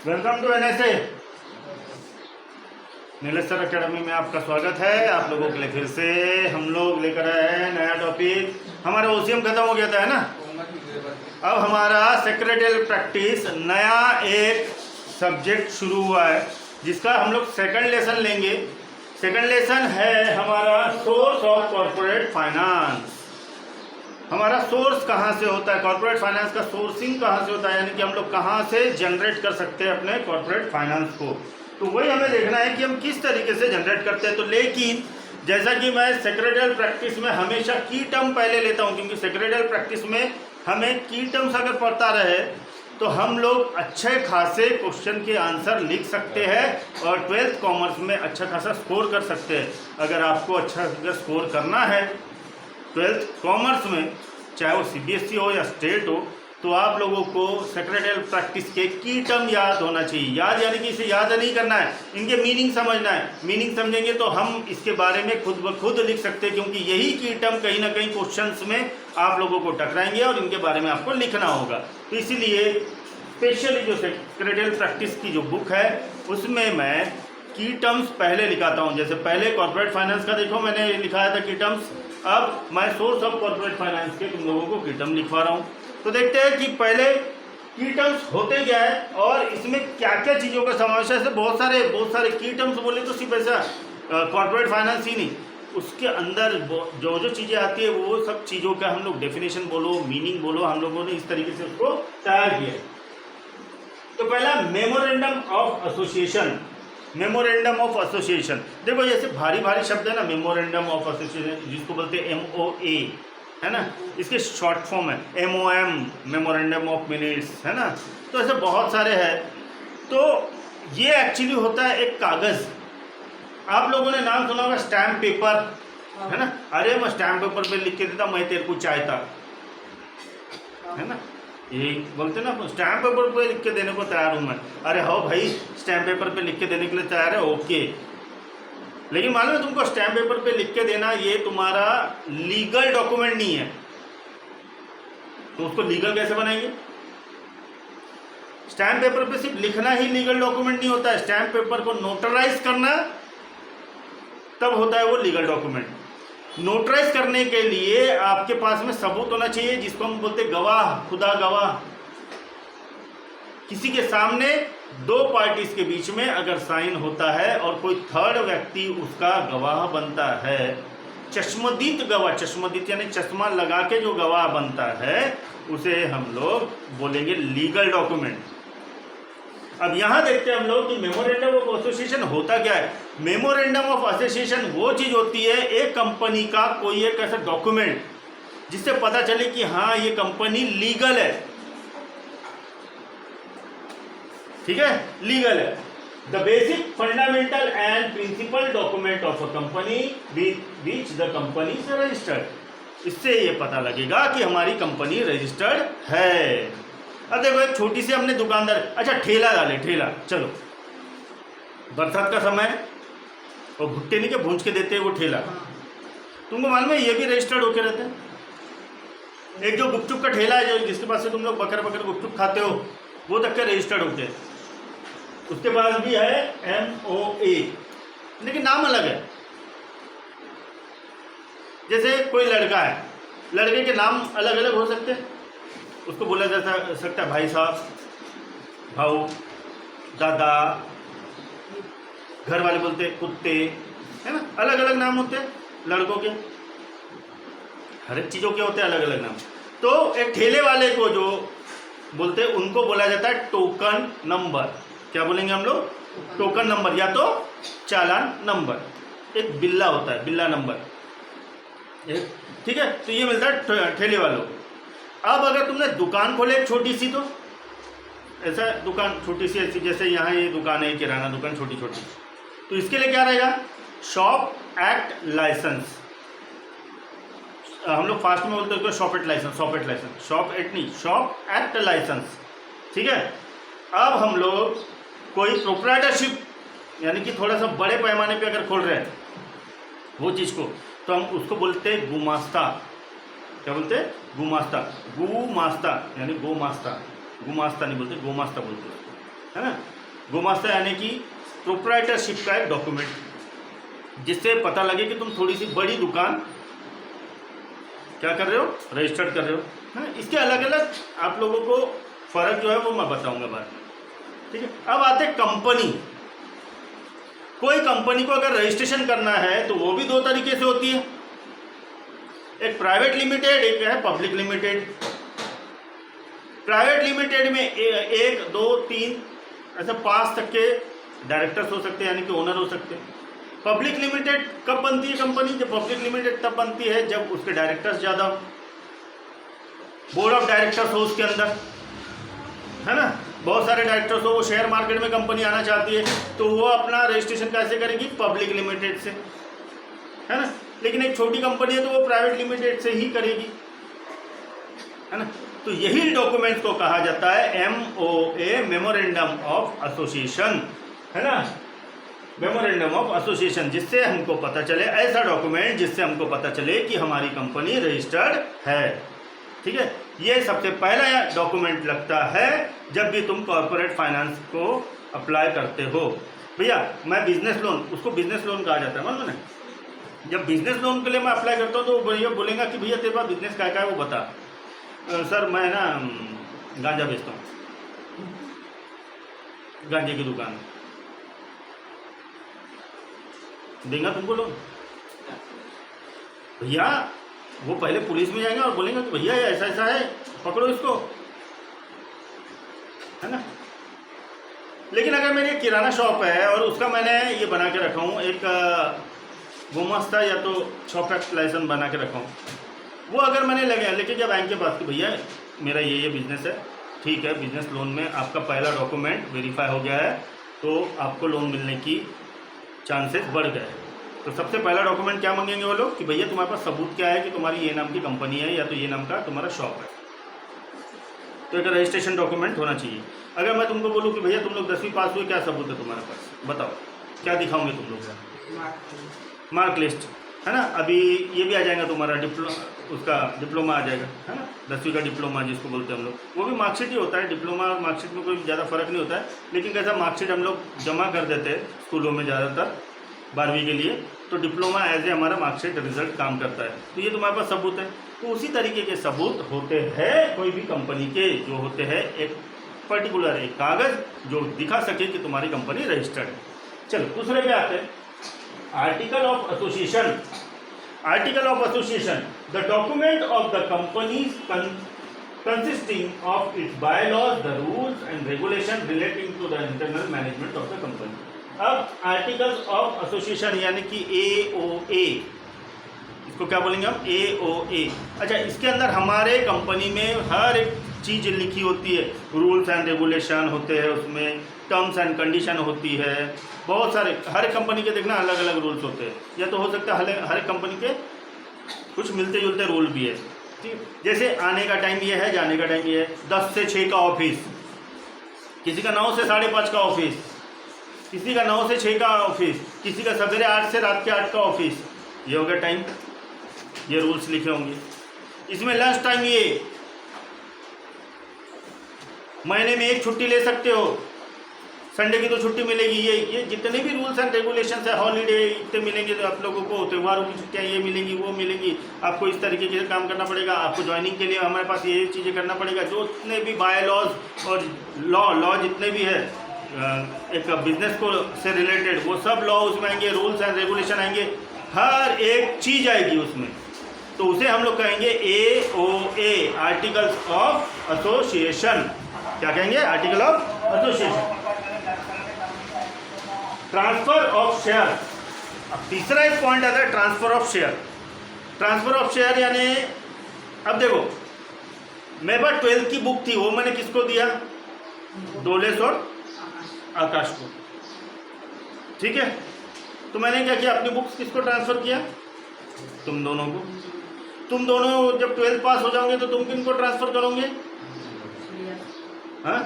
Welcome to NSA Nilesh sir academy में आपका स्वागत है। आप लोगों के लिए फिर से हम लोग लेकर आए हैं नया टॉपिक। हमारा ओसीएम खत्म हो गया था, है ना। अब हमारा सेक्रेटरियल प्रैक्टिस नया एक सब्जेक्ट शुरू हुआ है, जिसका हम लोग सेकंड लेसन लेंगे। सेकंड लेसन है हमारा सोर्स ऑफ कॉर्पोरेट फाइनेंस। हमारा सोर्स कहाँ से होता है, कॉर्पोरेट फाइनेंस का सोर्सिंग कहाँ से होता है, यानी कि हम लोग कहाँ से जनरेट कर सकते हैं अपने कॉर्पोरेट फाइनेंस को। तो वही हमें देखना है कि हम किस तरीके से जनरेट करते हैं। तो लेकिन जैसा कि मैं सेक्रेटरियल प्रैक्टिस में हमेशा की टर्म पहले लेता हूँ, क्योंकि सेक्रेटरियल प्रैक्टिस में हमें की टर्म्स अगर पढ़ता रहे तो हम लोग अच्छे खासे क्वेश्चन के आंसर लिख सकते हैं और 12th कॉमर्स में अच्छा खासा स्कोर कर सकते हैं। अगर आपको अच्छा स्कोर करना है 12th कॉमर्स में, चाहे वो सीबीएसई हो या स्टेट हो, तो आप लोगों को सेक्रेटरियल प्रैक्टिस के की टर्म याद होना चाहिए। याद यानी कि इसे याद नहीं करना है, इनके मीनिंग समझना है। मीनिंग समझेंगे तो हम इसके बारे में खुद ब खुद लिख सकते हैं, क्योंकि यही की टर्म कहीं ना कहीं क्वेश्चंस में आप लोगों को टकराएंगे और इनके बारे में आपको लिखना होगा। तो इसीलिए स्पेशली जो सेक्रेटरियल प्रैक्टिस की जो बुक है उसमें मैं की टर्म्स पहले लिखाता हूँ। जैसे पहले कॉर्पोरेट फाइनेंस का देखो मैंने लिखाया था की टर्म्स, अब मैं सोर्स ऑफ कॉर्पोरेट फाइनेंस के तुम लोगों को की टर्म लिखवा रहा हूँ। तो देखते हैं कि पहले की टर्म्स होते क्या है और इसमें क्या क्या चीज़ों का समावेश है। ऐसे बहुत सारे की टर्म्स बोले तो सिर्फ ऐसा कॉर्पोरेट फाइनेंस ही नहीं, उसके अंदर जो जो चीज़ें आती है वो सब चीज़ों का हम लोग डेफिनेशन बोलो, मीनिंग बोलो, हम लोगों ने इस तरीके से उसको तैयार किया। तो पहला memorandum of association. Memorandum of association देखो, जैसे भारी भारी शब्द है ना, मेमोरेंडम ऑफ एसोसिएशन जिसको बोलते हैं MOA, है ना। इसके शॉर्ट फॉर्म है MOM, मेमोरेंडम ऑफ मिनट्स, है ना। तो ऐसे बहुत सारे हैं। तो ये एक्चुअली होता है एक कागज़। आप लोगों ने नाम सुना होगा स्टैम्प पेपर, है ना। अरे मैं स्टैम्प पेपर पे लिख के देता मैं तेरे को चाहता, है ना। ये बोलते ना स्टैम्प पेपर पे लिख के देने को तैयार हूँ मैं। अरे हो भाई, स्टैम्प पेपर पे लिख के देने के लिए तैयार है, ओके। लेकिन मालूम है तुमको, स्टैम्प पेपर पे लिख के देना ये तुम्हारा लीगल डॉक्यूमेंट नहीं है। तो उसको लीगल कैसे बनाएंगे? स्टैम्प पेपर पे सिर्फ लिखना ही लीगल डॉक्यूमेंट नहीं होता है, स्टैम्प पेपर को नोटराइज करना तब होता है वो लीगल डॉक्यूमेंट। नोटराइज करने के लिए आपके पास में सबूत होना चाहिए, जिसको हम बोलते गवाह, खुदा गवाह। किसी के सामने दो पार्टीज के बीच में अगर साइन होता है और कोई थर्ड व्यक्ति उसका गवाह बनता है, चश्मदीद गवाह, चश्मदीद यानी चश्मा लगा के जो गवाह बनता है उसे हम लोग बोलेंगे लीगल डॉक्यूमेंट। अब यहाँ देखते हैं हम लोग कि मेमोरेंडम ऑफ एसोसिएशन होता क्या है। मेमोरेंडम ऑफ एसोसिएशन वो चीज़ होती है एक कंपनी का कोई एक ऐसा डॉक्यूमेंट जिससे पता चले कि हाँ ये कंपनी लीगल है, ठीक है, लीगल है। The basic fundamental and principal document of a company which the company is registered. इससे ये पता लगेगा कि हमारी कंपनी रजिस्टर्ड है। अब देखो एक छोटी सी हमने दुकानदार, अच्छा ठेला डाले, ठेला, चलो बरसात का समय है और भुट्टे नहीं के भूंज के देते हैं वो ठेला, तुमको मालूम है ये भी रजिस्टर्ड होके रहते हैं। एक जो गुपचुप का ठेला है, जो जिसके पास से तुम लोग बकर बकर गुपचुप खाते हो, वो तक के रजिस्टर्ड होते हैं। उसके पास भी है MOA, लेकिन नाम अलग है। जैसे कोई लड़का है, लड़के के नाम अलग अलग हो सकते हैं, उसको बोला जा सकता है भाई साहब, भाऊ, दादा, घर वाले बोलते हैं कुत्ते, है ना। अलग अलग नाम होते हैं लड़कों के, हर एक चीज़ों के होते हैं अलग अलग नाम। तो एक ठेले वाले को जो बोलते हैं उनको बोला जाता है टोकन नंबर। क्या बोलेंगे हम लोग? टोकन नंबर या तो चालान नंबर। एक बिल्ला होता है, बिल्ला नंबर, ठीक है। तो ये मिलता है ठेले वालों को। अब अगर तुमने दुकान खोले एक छोटी सी, तो ऐसा दुकान छोटी सी ऐसी, जैसे यहाँ ये दुकान है किराना दुकान छोटी छोटी, तो इसके लिए क्या रहेगा? Shop act licence. हम लोग फास्ट में बोलते हैं shop act licence, shop act licence, shop act नहीं, शॉप एक्ट लाइसेंस, ठीक है। अब हम लोग कोई प्रोप्राइटरशिप यानी कि थोड़ा सा बड़े पैमाने पे अगर खोल रहे हैं वो चीज़ को, तो हम उसको बोलते हैं गुमास्ता। क्या बोलते हैं? गुमास्ता। गुमास्ता यानी गोमास्ता, गुमास्ता नहीं बोलते, गोमास्ता बोलते हैं। है ना। गुमास्ता यानी कि प्रोप्राइटरशिप का एक डॉक्यूमेंट, जिससे पता लगे कि तुम थोड़ी सी बड़ी दुकान क्या कर रहे हो, रजिस्टर्ड कर रहे हो, है ना। इसके अलग अलग आप लोगों को फ़र्क जो है वो मैं बताऊंगा बाद में, ठीक है। अब आते कंपनी। कोई कंपनी को अगर रजिस्ट्रेशन करना है तो वो भी दो तरीके से होती है, एक प्राइवेट लिमिटेड, एक है पब्लिक लिमिटेड। प्राइवेट लिमिटेड में 1, 2, 3 ऐसे 5 तक के डायरेक्टर्स हो सकते हैं, यानी कि ओनर हो सकते हैं। पब्लिक लिमिटेड कब बनती है कंपनी? जब पब्लिक लिमिटेड तब बनती है जब उसके डायरेक्टर्स ज़्यादा हो, बोर्ड ऑफ डायरेक्टर्स हो उसके अंदर, है ना। बहुत सारे डायरेक्टर्स हो, वो शेयर मार्केट में कंपनी आना चाहती है तो वो अपना रजिस्ट्रेशन कैसे करेगी? पब्लिक लिमिटेड से, है ना। लेकिन एक छोटी कंपनी है तो वो प्राइवेट लिमिटेड से ही करेगी, है ना। तो यही डॉक्यूमेंट को कहा जाता है MOA, मेमोरेंडम ऑफ एसोसिएशन, है ना। मेमोरेंडम ऑफ एसोसिएशन, जिससे हमको पता चले, ऐसा डॉक्यूमेंट जिससे हमको पता चले कि हमारी कंपनी रजिस्टर्ड है, ठीक है। ये सबसे पहला डॉक्यूमेंट लगता है जब भी तुम कॉर्पोरेट फाइनेंस को अप्लाई करते हो। भैया मैं बिजनेस लोन, उसको बिजनेस लोन कहा जाता है, मालूम है। जब बिजनेस लोन के लिए मैं अप्लाई करता हूँ तो भैया बोलेगा कि भैया तेरे पास बिजनेस क्या है वो बता। सर मैं ना गांजा बेचता हूँ, गांजे की दुकान, देगा तुमको लोन? भैया वो पहले पुलिस में जाएंगे और बोलेंगे कि भैया ऐसा ऐसा है, पकड़ो इसको, है ना। लेकिन अगर मेरी एक किराना शॉप है और उसका मैंने ये बना के रखा हूँ, एक गुमास्ता या तो शॉप एक्ट लाइसेंस बना के रखा हूँ, वो अगर मैंने लेके गया बैंक के पास कि भैया मेरा ये बिज़नेस है, ठीक है, बिजनेस लोन में आपका पहला डॉक्यूमेंट वेरीफाई हो गया है तो आपको लोन मिलने की चांसेस बढ़ गए। तो सबसे पहला डॉक्यूमेंट क्या मांगेंगे वो लोग कि भैया तुम्हारे पास सबूत क्या है कि तुम्हारी ये नाम की कंपनी है या तो ये नाम का तुम्हारा शॉप है। तो एक रजिस्ट्रेशन डॉक्यूमेंट होना चाहिए। अगर मैं तुमको बोलूँ कि भैया तुम लोग 10वीं पास हुए, क्या सबूत है तुम्हारे पास, बताओ क्या दिखाओगे तुम लोग? मार्क लिस्ट, है ना। अभी ये भी आ जाएगा तुम्हारा डिप्लोमा आ जाएगा, है ना। 10वीं का डिप्लोमा जिसको बोलते हैं हम लोग, वो भी मार्कशीट ही होता है। डिप्लोमा और मार्कशीट में कोई ज़्यादा फर्क नहीं होता है, लेकिन कैसा मार्कशीट हम लोग जमा कर देते हैं स्कूलों में ज़्यादातर 12वीं के लिए, तो डिप्लोमा एज ए हमारा मार्कशीट रिजल्ट काम करता है। तो ये तुम्हारे पास सबूत है। तो उसी तरीके के सबूत होते हैं कोई भी कंपनी के, जो होते हैं एक पर्टिकुलर एक कागज़ जो दिखा सके कि तुम्हारी कंपनी रजिस्टर्ड है। चलो दूसरे पे आते हैं, article of association. Article of association, the document of the company consisting of its bylaws, the rules and regulation relating to the internal management of the company। अब आर्टिकल्स ऑफ एसोसिएशन यानी कि AOA, इसको क्या बोलेंगे हम? AOA। अच्छा, इसके अंदर हमारे कंपनी में हर एक चीज़ लिखी होती है, रूल्स एंड रेगुलेशन होते हैं, उसमें टर्म्स एंड कंडीशन होती है, बहुत सारे, हर एक कंपनी के देखना अलग अलग रूल्स होते हैं, या तो हो सकता है हर एक कंपनी के कुछ मिलते जुलते रूल भी है, ठीक। जैसे आने का टाइम ये है, जाने का टाइम ये है, 10 से 6 का ऑफिस, किसी का 9 से 5:30 का ऑफिस, किसी का 9 से 6 का ऑफिस, किसी का सवेरे 8 से रात के 8 का ऑफिस, ये हो गया टाइम, ये रूल्स लिखे होंगे। इसमें लंच टाइम, ये महीने में एक छुट्टी ले सकते हो, संडे की तो छुट्टी मिलेगी, ये जितने भी रूल्स एंड रेगुलेशंस है, हॉलीडे इतने मिलेंगे तो आप लोगों को, त्योहारों की छुट्टियाँ ये मिलेंगी वो मिलेंगी, आपको इस तरीके से काम करना पड़ेगा, आपको ज्वाइनिंग के लिए हमारे पास ये चीज़ें करना पड़ेगा। जो जितने भी बाय लॉज और लॉ जितने भी है एक बिजनेस को से रिलेटेड, वो सब लॉ उसमें आएंगे, रूल्स एंड रेगुलेशन आएंगे, हर एक चीज़ आएगी उसमें। तो उसे हम लोग कहेंगे AOA, आर्टिकल्स ऑफ एसोसिएशन। क्या कहेंगे? Article of association. Transfer of share, अब तीसरा एक पॉइंट आता है, transfer of share. Transfer of share यानी, अब देखो मेरे पास 12th की बुक थी, वो मैंने किसको दिया? डोलेस और आकाश को, ठीक है। तो मैंने क्या किया, अपनी बुक्स किसको ट्रांसफर किया? तुम दोनों को। तुम दोनों जब 12th पास हो जाओगे तो तुम किनको ट्रांसफर करोगे? हाँ,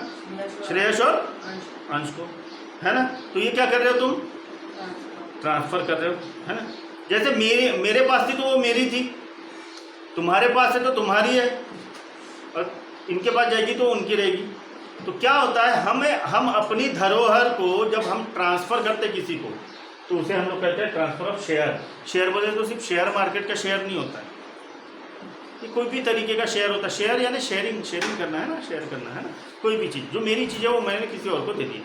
श्रेयस और अंश को, है ना। तो ये क्या कर रहे हो तुम? ट्रांसफर कर रहे हो, है ना। जैसे मेरे पास थी तो वो मेरी थी, तुम्हारे पास है तो तुम्हारी है, और इनके पास जाएगी तो उनकी रहेगी। तो क्या होता है, हम अपनी धरोहर को जब हम ट्रांसफ़र करते किसी को तो उसे हम लोग कहते हैं ट्रांसफ़र ऑफ शेयर। शेयर बोले तो सिर्फ शेयर मार्केट का शेयर नहीं होता है, ये कोई भी तरीके का शेयर होता है। शेयर यानी शेयरिंग करना है ना, शेयर करना है ना, कोई भी चीज़ जो मेरी चीज़ है वो मैंने किसी और को दे दी,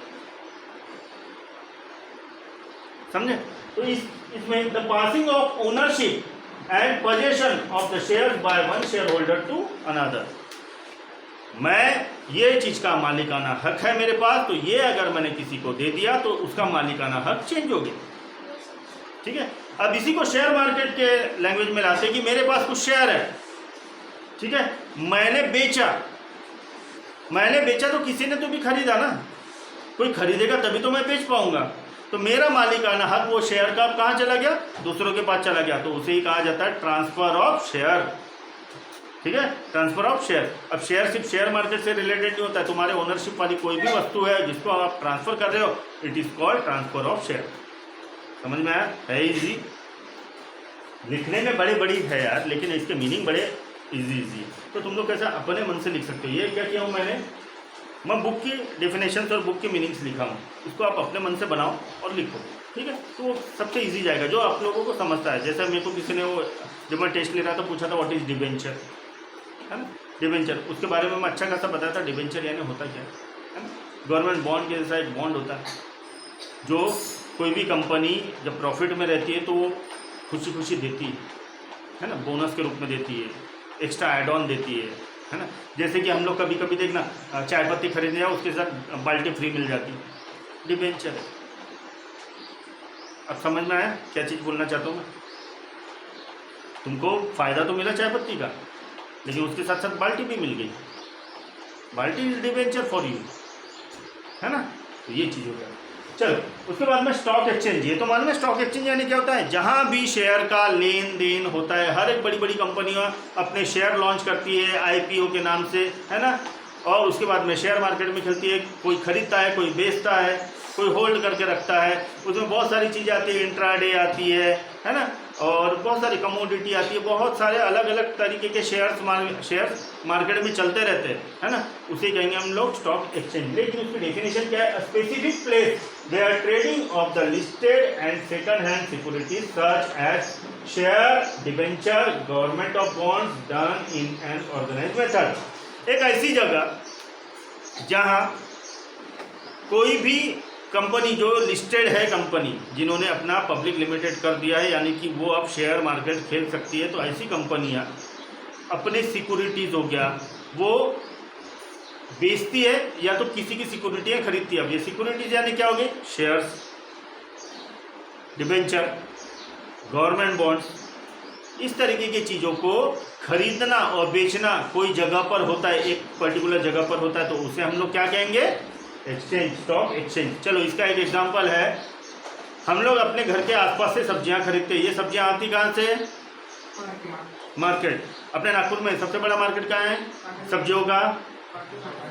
समझे। तो इसमें the passing of ownership and possession of the share by one shareholder to another. मैं ये चीज़ का मालिकाना हक है मेरे पास, तो ये अगर मैंने किसी को दे दिया तो उसका मालिकाना हक चेंज हो गया, ठीक है। अब इसी को शेयर मार्केट के लैंग्वेज में लाते कि मेरे पास कुछ शेयर है, ठीक है, मैंने बेचा तो किसी ने तो भी खरीदा ना, कोई खरीदेगा तभी तो मैं बेच पाऊंगा। तो मेरा मालिकाना हक वो शेयर का कहाँ चला गया, दूसरों के पास चला गया, तो उसे ही कहा जाता है ट्रांसफर ऑफ शेयर, ठीक है, ट्रांसफर ऑफ शेयर। अब शेयर सिर्फ शेयर मार्केट से रिलेटेड नहीं होता है, तुम्हारे ओनरशिप वाली कोई भी वस्तु है जिसको आप ट्रांसफर कर रहे हो, it is called transfer of share. समझ में आया? है इजी, लिखने में बड़े बड़ी है यार, लेकिन इसके मीनिंग बड़े इजी। तो तुम लोग कैसे अपने मन से लिख सकते हो। ये क्या किया हूँ मैं बुक की डेफिनेशंस और बुक की मीनिंग्स लिखा हूँ, इसको आप अपने मन से बनाओ और लिखो, ठीक है। तो वो सबसे इजी जाएगा जो आप लोगों को समझता है। जैसे मेरे को किसी ने वो जब मैं टेस्ट ले रहा था पूछा था व्हाट इज डिबेंचर, है ना, डिबेंचर, उसके बारे में मैं अच्छा खासा बताया था। डिबेंचर यानी होता क्या है ना, गवर्नमेंट बॉन्ड के जैसा एक बॉन्ड होता है, जो कोई भी कंपनी जब प्रॉफिट में रहती है तो वो खुशी खुशी देती है ना, बोनस के रूप में देती है, एक्स्ट्रा एड ऑन देती है ना। जैसे कि हम लोग कभी कभी देखना चाय पत्ती खरीदने जाओ उसके साथ बाल्टी फ्री मिल जाती है, डिबेंचर है। अब समझ में आया क्या चीज़ बोलना चाहता हूँ मैं? तुमको फ़ायदा तो मिला चाय पत्ती का, लेकिन उसके साथ साथ बाल्टी भी मिल गई, बाल्टी इज डिबेंचर फॉर यू, है ना। तो ये चीज़ हो गया। चलो उसके बाद में स्टॉक एक्सचेंज, ये तो मालूम है स्टॉक एक्सचेंज यानी क्या होता है, जहाँ भी शेयर का लेन देन होता है। हर एक बड़ी बड़ी कंपनियाँ अपने शेयर लॉन्च करती है IPO के नाम से, है ना, और उसके बाद में शेयर मार्केट में चलती है, कोई खरीदता है, कोई बेचता है, कोई होल्ड करके रखता है। उसमें बहुत सारी चीज़ें आती है, इंट्राडे आती है ना, और बहुत सारी कमोडिटी आती है, बहुत सारे अलग अलग तरीके के शेयर्स मार्केट में चलते रहते हैं, है ना। उसे कहेंगे हम लोग स्टॉक एक्सचेंज। लेकिन उसकी डेफिनेशन क्या है, specific place they are trading of the listed and second hand securities such as share, debenture, government of bonds done in an organised method. एक ऐसी जगह जहाँ कोई भी कंपनी जो लिस्टेड है, कंपनी जिन्होंने अपना पब्लिक लिमिटेड कर दिया है, यानी कि वो अब शेयर मार्केट खेल सकती है, तो ऐसी कंपनियां अपने सिक्योरिटीज़ हो गया वो बेचती है या तो किसी की सिक्योरिटियां खरीदती है। अब ये सिक्योरिटीज यानी क्या होगी, शेयर्स, डिबेंचर, गवर्नमेंट बॉन्ड्स, इस तरीके की चीज़ों को खरीदना और बेचना कोई जगह पर होता है, एक पर्टिकुलर जगह पर होता है, तो उसे हम लोग क्या कहेंगे, एक्सचेंज, स्टॉक एक्सचेंज। चलो इसका एक एग्जांपल है, हम लोग अपने घर के आसपास से सब्जियां खरीदते हैं। ये सब्जियां आती कहाँ से, मार्केट। अपने नागपुर में सबसे बड़ा मार्केट कहाँ है सब्जियों का,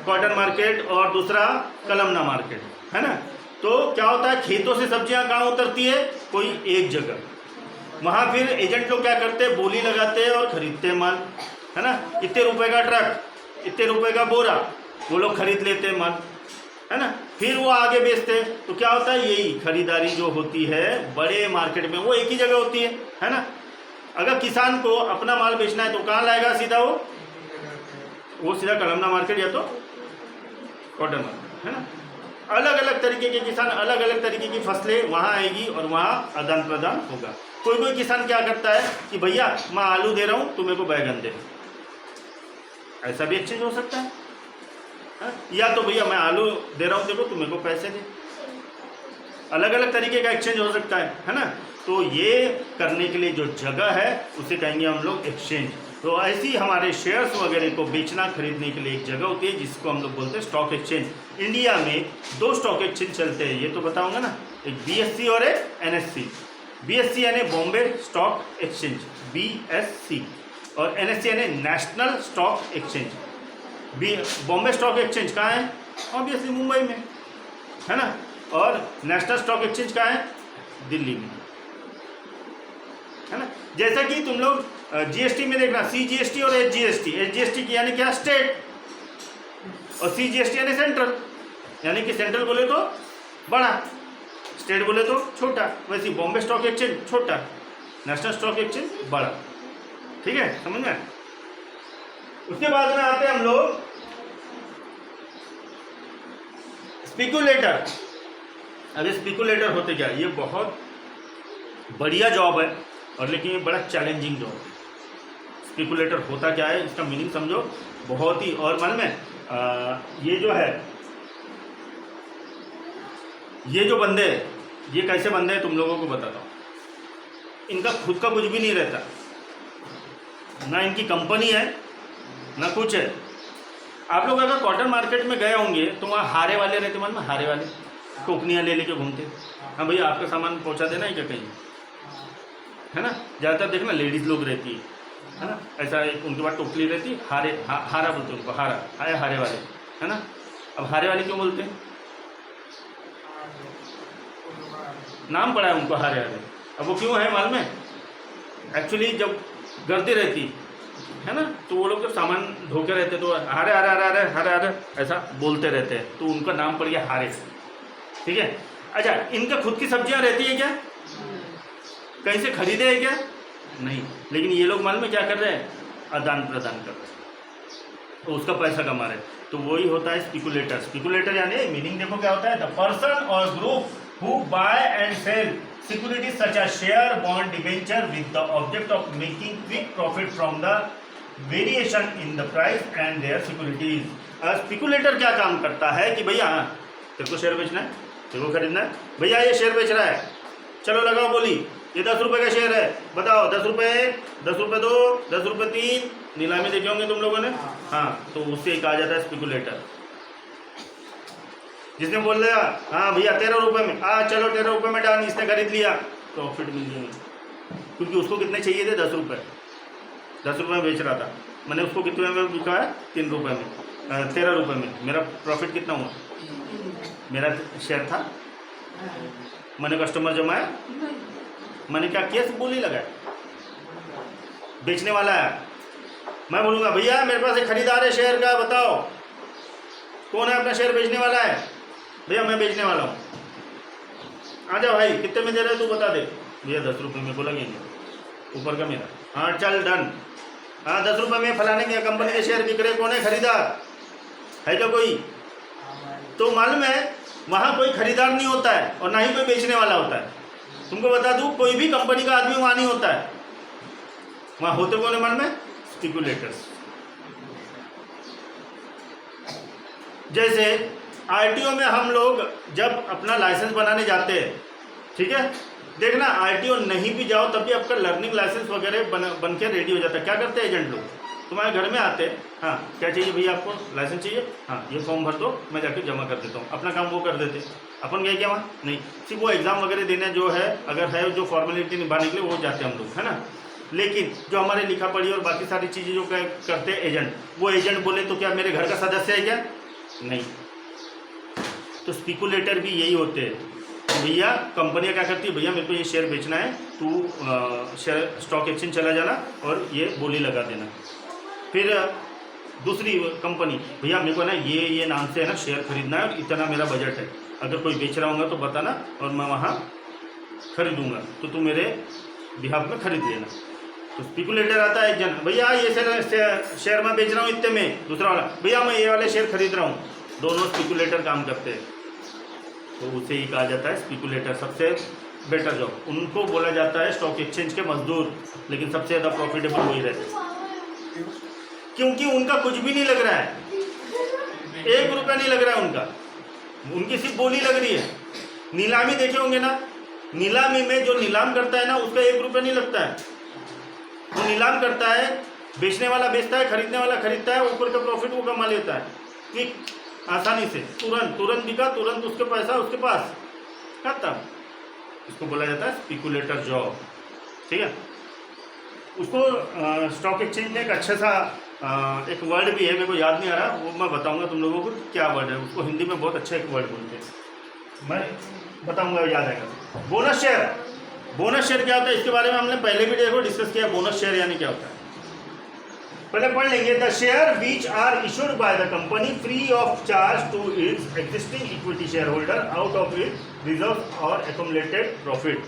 कॉटन मार्केट, और दूसरा कलमना मार्केट, है ना। तो क्या होता है, खेतों से सब्जियां कहाँ उतरती है, कोई एक जगह, वहाँ फिर एजेंट लोग क्या करते हैं, बोली लगाते हैं और खरीदते हैं माल, है ना। इतने रुपए का ट्रक, इतने रुपए का बोरा, वो लोग खरीद लेते हैं माल, है ना। फिर वो आगे बेचते हैं। तो क्या होता है, यही खरीदारी जो होती है बड़े मार्केट में वो एक ही जगह होती है ना। अगर किसान को अपना माल बेचना है तो कहाँ लाएगा, सीधा वो सीधा कलमना मार्केट या तो कॉटन मार्केट, है ना। अलग अलग तरीके के किसान, अलग अलग तरीके की फसलें वहाँ आएगी और वहाँ आदान प्रदान होगा। कोई किसान क्या करता है कि भैया मैं आलू दे रहा हूँ, तुम्हें को बैगन दे, ऐसा भी एक्सचेंज हो सकता है। या तो भैया मैं आलू दे रहा हूँ, देखो तुम्हें को पैसे दे, अलग अलग तरीके का एक्सचेंज हो सकता है ना। तो ये करने के लिए जो जगह है उसे कहेंगे हम लोग एक्सचेंज। तो ऐसी हमारे शेयर्स वगैरह को बेचना खरीदने के लिए एक जगह होती है जिसको हम लोग बोलते हैं स्टॉक एक्सचेंज। इंडिया में 2 स्टॉक एक्सचेंज चलते हैं, ये तो बताऊंगा ना, एक BSE और एक NSE। BSE यानी बॉम्बे स्टॉक एक्सचेंज, BSC, और NSE यानी national stock exchange. Bombay stock exchange कहाँ है, ऑब्वियसली मुंबई में, है ना। और नेशनल स्टॉक एक्सचेंज कहाँ है, दिल्ली में, है ना। जैसा कि तुम लोग GST में देखना, CGST और SGST। SGST की यानी क्या, स्टेट, और CGST यानी सेंट्रल, यानी कि सेंट्रल बोले तो बड़ा, स्टेट बोले तो छोटा। वैसे बॉम्बे स्टॉक एक्सचेंज छोटा, नेशनल स्टॉक एक्सचेंज बड़ा। ठीक है, समझ में। उसके बाद में आते हैं हम लोग स्पेक्युलेटर। अब ये स्पेक्युलेटर होते क्या, ये बहुत बढ़िया जॉब है और लेकिन ये बड़ा चैलेंजिंग जॉब है। स्पेक्युलेटर होता क्या है, इसका मीनिंग समझो, बहुत ही। और मन में ये जो है, ये जो बंदे, ये कैसे बंदे हैं तुम लोगों को बताता हूँ। इनका खुद का कुछ भी नहीं रहता, ना इनकी कंपनी है ना कुछ है। आप लोग अगर कॉटन मार्केट में गए होंगे तो वहाँ हारे वाले रहते, मन में हारे वाले टोकनियाँ ले लेके घूमते। हाँ भैया आपका सामान पहुँचा देना है क्या कहीं, है ना। ज़्यादातर देखना लेडीज़ लोग रहती है ना, ऐसा एक उनके पास टोकरी रहती, हारा बोलते हैं उनको, हारे वाले, है ना। अब हारे वाले क्यों बोलते हैं, नाम पड़ा है उनको हारे वाले। अब वो क्यों है मालूम है, एक्चुअली जब गर्दी रहती है ना, तो वो लोग जब सामान धोके रहते तो हारे हारे हारे हारे हारे हारे ऐसा बोलते रहते हैं, तो उनका नाम पड़ गया हारे से। ठीक है। अच्छा, इनका खुद की सब्जियां रहती है क्या, कहीं से खरीदे है क्या, नहीं। लेकिन ये लोग मालूम है क्या कर रहे हैं, आदान प्रदान कर रहे हैं, तो उसका पैसा कमा रहे हैं। तो वही होता है स्पेक्युलेटर। स्पेक्युलेटर यानी मीनिंग देखो क्या होता है, द पर्सन और group who buy and sell securities such as share, bond, debenture with the object of making quick profit from the variation in the price and their securities. Speculator क्या काम करता है कि भैया तेरे को शेयर बेचना है, तेरे को खरीदना है, भैया ये शेयर बेच रहा है, चलो लगाओ बोली, ये 10 रुपये का शेयर है, बताओ 10 रुपये 1, 10 रुपये 2, 10 रुपये 3, नीलामी देखे होंगे तुम लोगों ने। हाँ, तो उससे कहा जाता है स्पेक्युलेटर। जिसने बोल दिया हाँ भैया 13 रुपये में, चलो 13 रुपये में डाल, इसने खरीद लिया, प्रॉफिट मिल जाएगा। क्योंकि उसको कितने चाहिए थे, 10 रुपये, 10 रुपये में बेच रहा था, मैंने उसको कितने में बिका है, 3 रुपये में, 13 रुपये में, मेरा प्रॉफिट कितना हुआ, मेरा शेयर था, मैंने कस्टमर जमाया, मैंने क्या किया, बोली लगाया। बेचने वाला है, मैं बोलूँगा भैया मेरे पास एक खरीदार है शेयर का, बताओ कौन है अपना शेयर बेचने वाला है, भैया मैं बेचने वाला हूँ, आजा भाई कितने में दे रहे तू बता दे, भैया 10 रुपये में को लगेंगे ऊपर का मेरा, हाँ चल डन, हाँ 10 रुपये में फलाने की कंपनी के शेयर बिक रहे, कौन है खरीदार, है क्या कोई। तो मालूम है वहाँ कोई खरीदार नहीं होता है और ना ही कोई बेचने वाला होता है। तुमको बता दूँ कोई भी कंपनी का आदमी वहाँ नहीं होता है, वहाँ होते कौन है मालूम है, स्पेक्युलेटर्स। जैसे आरटीओ में हम लोग जब अपना लाइसेंस बनाने जाते हैं, ठीक है, देखना आरटीओ नहीं भी जाओ तब भी आपका लर्निंग लाइसेंस वगैरह बन के रेडी हो जाता है। क्या करते हैं एजेंट लोग, तुम्हारे घर में आते हैं, हाँ क्या चाहिए भैया आपको, लाइसेंस चाहिए, हाँ ये फॉर्म भर दो, मैं जाकर जमा कर देता हूँ, अपना काम वो कर देते। अपन गए क्या वहाँ, नहीं, सिर्फ वो एग्ज़ाम वगैरह देने जो है, अगर है जो फॉर्मेलिटी निभाने के लिए वो जाते हैं हम लोग, है ना। लेकिन जो हमारे लिखा पढ़ी और बाकी सारी चीज़ें जो करते हैं एजेंट, वो एजेंट बोले तो क्या मेरे घर का सदस्य है क्या, नहीं। तो स्पेक्युलेटर भी यही होते हैं, भैया कंपनियां क्या करती है, भैया मेरे को ये शेयर बेचना है, तू शेयर स्टॉक एक्सचेंज चला जाना और ये बोली लगा देना। फिर दूसरी कंपनी, भैया मेरे को ना ये नाम से है ना शेयर खरीदना है और इतना मेरा बजट है, अगर कोई बेच रहा होगा तो बताना और मैं वहाँ खरीदूँगा, तो तू मेरे बिहाफ में खरीद लेना। तो स्पेक्युलेटर आता है एक जन, भैया ये शेयर मैं बेच रहा हूँ इतने में, दूसरा वाला भैया मैं ये वाले शेयर खरीद रहा हूँ, दोनों स्पेक्युलेटर काम करते हैं। तो उसे ही कहा जाता है स्पेक्युलेटर, सबसे बेटर जॉब। उनको बोला जाता है स्टॉक एक्सचेंज के मजदूर, लेकिन सबसे ज़्यादा प्रॉफिटेबल वही रहते हैं, क्योंकि उनका कुछ भी नहीं लग रहा है, 1 रुपया नहीं लग रहा है उनका, उनकी सिर्फ बोली लग रही है। नीलामी देखे होंगे ना, नीलामी में जो नीलाम करता है ना उसका 1 रुपया नहीं लगता है, वो नीलाम करता है, बेचने वाला बेचता है, खरीदने वाला खरीदता है, ऊपर का प्रॉफिट वो कमा लेता है, ठीक, आसानी से, तुरंत बिका, तुरंत उसके पैसा उसके पास खत्म। इसको बोला जाता है स्पेक्युलेटर जॉब, ठीक है। उसको स्टॉक एक्सचेंज में एक अच्छा सा एक वर्ड भी है, मेरे को याद नहीं आ रहा, वो मैं बताऊंगा तुम लोगों को क्या वर्ड है, उसको हिंदी में बहुत अच्छा एक वर्ड बोलते हैं, मैं बताऊंगा, याद आएगा। बोनस शेयर, बोनस शेयर क्या होता है इसके बारे में हमने पहले भी देखो डिस्कस किया, बोनस शेयर यानी क्या होता है। पहले पढ़ लेंगे। The share which are issued by the company free of charge to its existing equity shareholder out of it reserve और एक्यूमुलेटेड प्रॉफिट।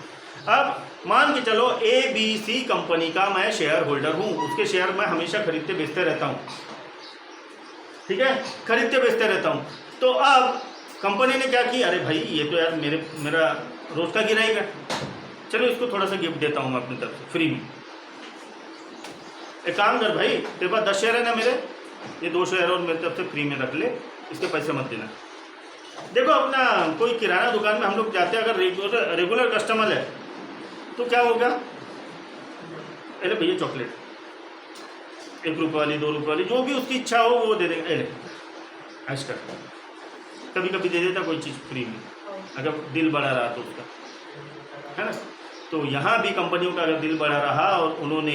अब मान के चलो ABC कंपनी का मैं शेयर होल्डर हूँ, उसके शेयर मैं हमेशा खरीदते बेचते रहता हूँ, ठीक है, खरीदते बेचते रहता हूँ। तो अब कंपनी ने क्या किया, अरे भाई ये तो यार मेरा रोज का गिराएगा है, चलो इसको थोड़ा सा गिफ्ट देता हूँ मैं अपनी तरफ से फ्री में। एक काम कर भाई, तेरे पास 10 शेयर है ना मेरे, ये 2 शेयर और मेरी तरफ से फ्री में रख ले, इसके पैसे मत देना। देखो अपना कोई किराना दुकान में हम लोग जाते हैं, अगर रेगुलर कस्टमर है तो क्या होगा, अरे भैया चॉकलेट 1 रुपये वाली 2 रुपये वाली जो भी उसकी इच्छा हो वो दे देंगे, अरे ऐश कर, कभी कभी दे देता कोई चीज़ फ्री में अगर दिल बड़ा रहा तो उसका, है ना। तो यहाँ भी कंपनियों का अगर दिल बड़ा रहा और उन्होंने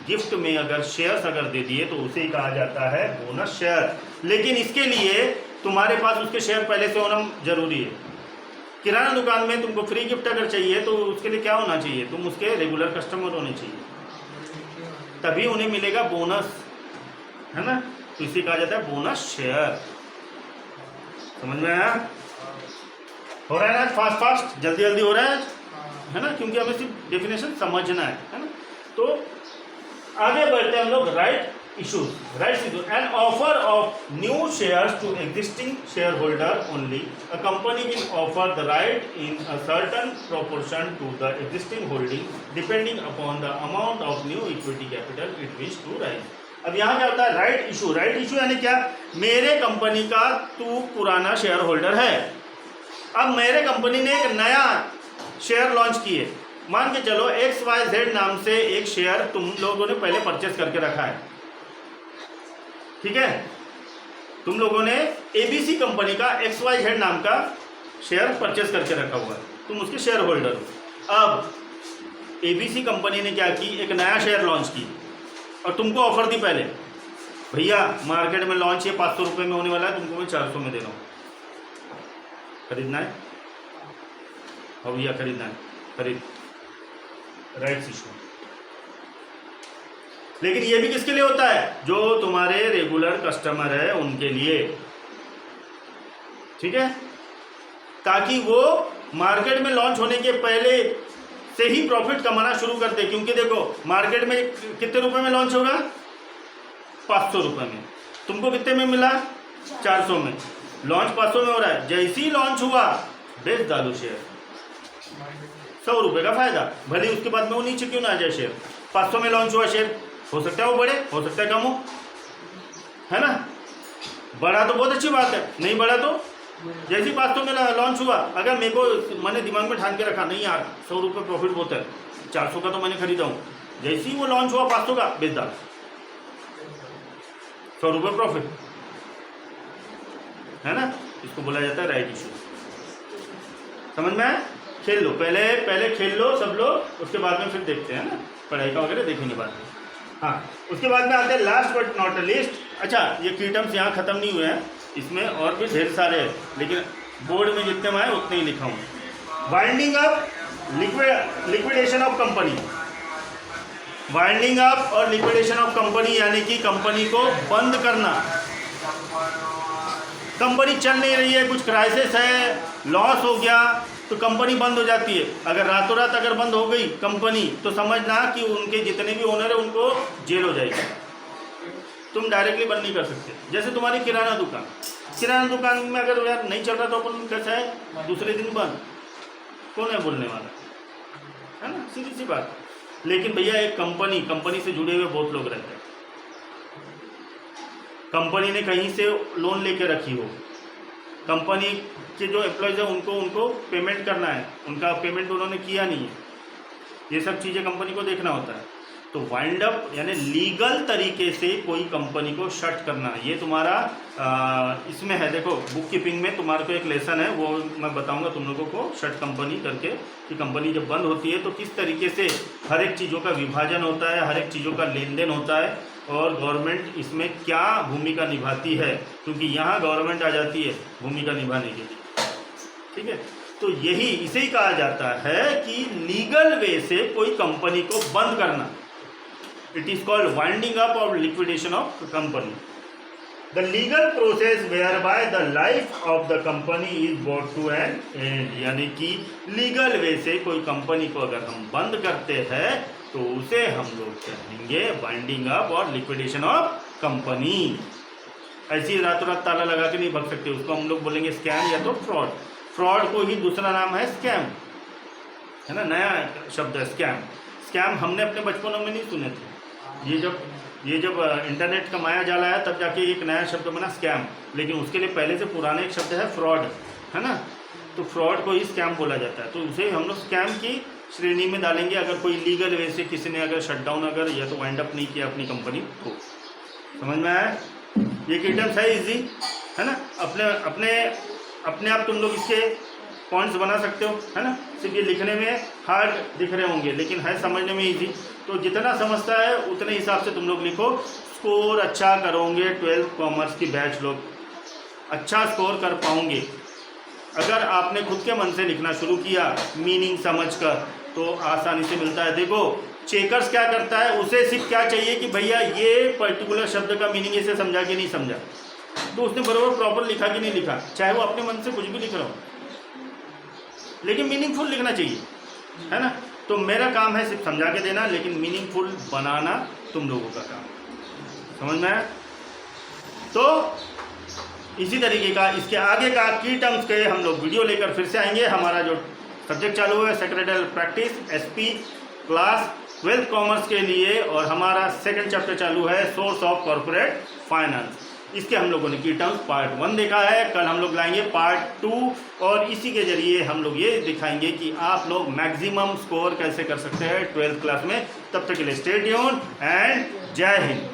गिफ्ट में अगर शेयर्स अगर दे दिए तो उसे ही कहा जाता है बोनस शेयर। लेकिन इसके लिए तुम्हारे पास उसके शेयर पहले से होना जरूरी है। किराना दुकान में तुमको फ्री गिफ्ट अगर चाहिए तो उसके लिए क्या होना चाहिए, तुम उसके रेगुलर कस्टमर होने चाहिए, तभी उन्हें मिलेगा बोनस, है ना। तो इसे कहा जाता है बोनस शेयर। समझ में आया? हो रहा है ना, फास्ट जल्दी जल्दी हो रहा है ना, क्योंकि हमें सिर्फ डेफिनेशन समझना है ना। तो आगे बढ़ते हैं हम लोग। Right issue, an offer of new shares to existing shareholder only. A company will offer the right in a certain proportion to the existing holding depending upon the amount of new equity capital it wish to raise. अब यहाँ क्या होता है, right issue. Right issue यानी क्या, मेरे company का तू पुराना शेयर होल्डर है, अब मेरे कंपनी ने एक नया शेयर लॉन्च किए, मान के चलो XYZ नाम से एक शेयर तुम लोगों ने पहले परचेस करके रखा है, ठीक है। तुम लोगों ने ABC कंपनी का XYZ नाम का शेयर परचेस करके रखा हुआ है, तुम उसके शेयर होल्डर हो। अब ABC कंपनी ने क्या की, एक नया शेयर लॉन्च की और तुमको ऑफर दी पहले, भैया मार्केट में लॉन्च ये 500 रुपये में होने वाला है, तुमको मैं 400 में दे रहा हूँ, खरीदना है? हाँ भैया खरीदना है, खरीद। Rights issue. लेकिन ये भी किसके लिए होता है, जो तुम्हारे रेगुलर कस्टमर है उनके लिए, ठीक है, ताकि वो मार्केट में लॉन्च होने के पहले से ही प्रॉफिट कमाना शुरू करते। क्योंकि देखो मार्केट में कितने रुपए में लॉन्च होगा, 500 रुपये में, तुमको कितने में मिला, 400 में। लॉन्च 500 में हो रहा है, जैसे ही लॉन्च हुआ बेच डालो शेयर, 100 रुपये का फायदा, भले उसके बाद में वो नीचे क्यों ना आ जाए शेयर। 500 में लॉन्च हुआ शेयर, हो सकता है वो बढ़े, हो सकता है कम हो, है ना। बढ़ा तो बहुत अच्छी बात है, नहीं बढ़ा तो जैसे ही 500 में लॉन्च हुआ, अगर मेरे को मैंने दिमाग में ठान के रखा नहीं यार 100 रुपये प्रॉफिट बहुत है, 400 का तो मैंने खरीदा हूँ, जैसे ही वो लॉन्च हुआ 500 का बेच डाल, 100 रुपये प्रॉफिट, है ना। इसको बोला जाता है राइट इशू। समझ में आया? खेल लो पहले खेल लो सब लोग, उसके बाद में फिर देखते हैं ना, पढ़ाई का वगैरह देखेंगे बाद में। हाँ, उसके बाद में आते हैं लास्ट बट नॉट लिस्ट। अच्छा, ये की टर्म्स यहाँ ख़त्म नहीं हुए हैं, इसमें और भी ढेर सारे हैं, लेकिन बोर्ड में जितने में आए उतने ही लिखा हूँ। Winding up, liquidation of company. Winding up और लिक्विडेशन ऑफ कंपनी यानी कि कंपनी को बंद करना। कंपनी चल नहीं रही है, कुछ क्राइसिस है, लॉस हो गया तो कंपनी बंद हो जाती है। अगर रातों रात अगर बंद हो गई कंपनी तो समझना कि उनके जितने भी ओनर है उनको जेल हो जाएगी। तुम डायरेक्टली बंद नहीं कर सकते। जैसे तुम्हारी किराना दुकान में अगर यार नहीं चल रहा तो अपन कैसा है, दूसरे दिन बंद, कौन है बोलने वाला, है ना, सीधी सी बात। लेकिन भैया एक कंपनी से जुड़े हुए बहुत लोग रहते हैं। कंपनी ने कहीं से लोन लेके रखी हो, कंपनी के जो एम्प्लॉयज़ है उनको पेमेंट करना है, उनका पेमेंट उन्होंने किया नहीं है, ये सब चीज़ें कंपनी को देखना होता है। तो वाइंड अप यानी लीगल तरीके से कोई कंपनी को शट करना, ये तुम्हारा इसमें है। देखो बुक कीपिंग में तुम्हारे को एक लेसन है, वो मैं बताऊंगा तुम लोगों को शट कंपनी करके, कि कंपनी जब बंद होती है तो किस तरीके से हर एक चीज़ों का विभाजन होता है, हर एक चीज़ों का लेन देन होता है, और गवर्नमेंट इसमें क्या भूमिका निभाती है, क्योंकि यहाँ गवर्नमेंट आ जाती है भूमिका निभाने के लिए, ठीक है। तो यही इसे ही कहा जाता है कि लीगल वे से कोई कंपनी को बंद करना। It is called winding up or liquidation of the company. The legal process whereby the life of the company is brought to an end. यानी कि लीगल वे से कोई कंपनी को अगर हम बंद करते हैं तो उसे हम लोग कहेंगे वाइंडिंग अप और लिक्विडेशन ऑफ कंपनी। ऐसी रातों रात ताला लगा के नहीं भाग सकते, उसको हम लोग बोलेंगे स्कैम या तो फ्रॉड। फ्रॉड को ही दूसरा नाम है स्कैम, है ना, नया शब्द है स्कैम। स्कैम हमने अपने बचपनों में नहीं सुने थे, ये जब इंटरनेट का माया जाल आया तब जाके एक नया शब्द बना स्कैम, लेकिन उसके लिए पहले से पुराना एक शब्द है फ्रॉड, है ना। तो फ्रॉड को ही स्कैम बोला जाता है, तो उसे हम लोग स्कैम की श्रेणी में डालेंगे अगर कोई लीगल वे से किसी ने अगर शटडाउन अगर या तो वाइंड अप नहीं किया अपनी कंपनी को। समझ में आया? ये टर्म्स है इजी, है ना। अपने आप तुम लोग इसके पॉइंट्स बना सकते हो, है ना। सिर्फ ये लिखने में हार्ड दिख रहे होंगे लेकिन है समझने में इजी। तो जितना समझता है उतने हिसाब से तुम लोग लिखो। स्कोर अच्छा करोगे 12th कॉमर्स की बैच लोग अच्छा स्कोर कर पाओगे अगर आपने खुद के मन से लिखना शुरू किया मीनिंग समझकर, तो आसानी से मिलता है। देखो चेकर्स क्या करता है, उसे सिर्फ क्या चाहिए कि भैया ये पर्टिकुलर शब्द का मीनिंग इसे समझा कि नहीं समझा, तो उसने बराबर प्रॉपर लिखा कि नहीं लिखा, चाहे वो अपने मन से कुछ भी लिख रहा हो, लेकिन मीनिंगफुल लिखना चाहिए, है ना। तो मेरा काम है सिर्फ समझा के देना, लेकिन मीनिंगफुल बनाना तुम लोगों का काम। समझ में आया? तो इसी तरीके का इसके आगे का की टर्म्स के हम लोग वीडियो लेकर फिर से आएंगे। हमारा जो सब्जेक्ट चालू है secretarial practice SP class 12th commerce के लिए, और हमारा सेकंड चैप्टर चालू है सोर्स ऑफ कॉर्पोरेट फाइनेंस। इसके हम लोगों ने की टर्म्स पार्ट 1 देखा है, कल हम लोग लाएंगे पार्ट 2, और इसी के जरिए हम लोग ये दिखाएंगे कि आप लोग मैक्सिमम स्कोर कैसे कर सकते हैं 12th क्लास में। तब तक के लिए स्टे ट्यून्ड एंड जय हिंद।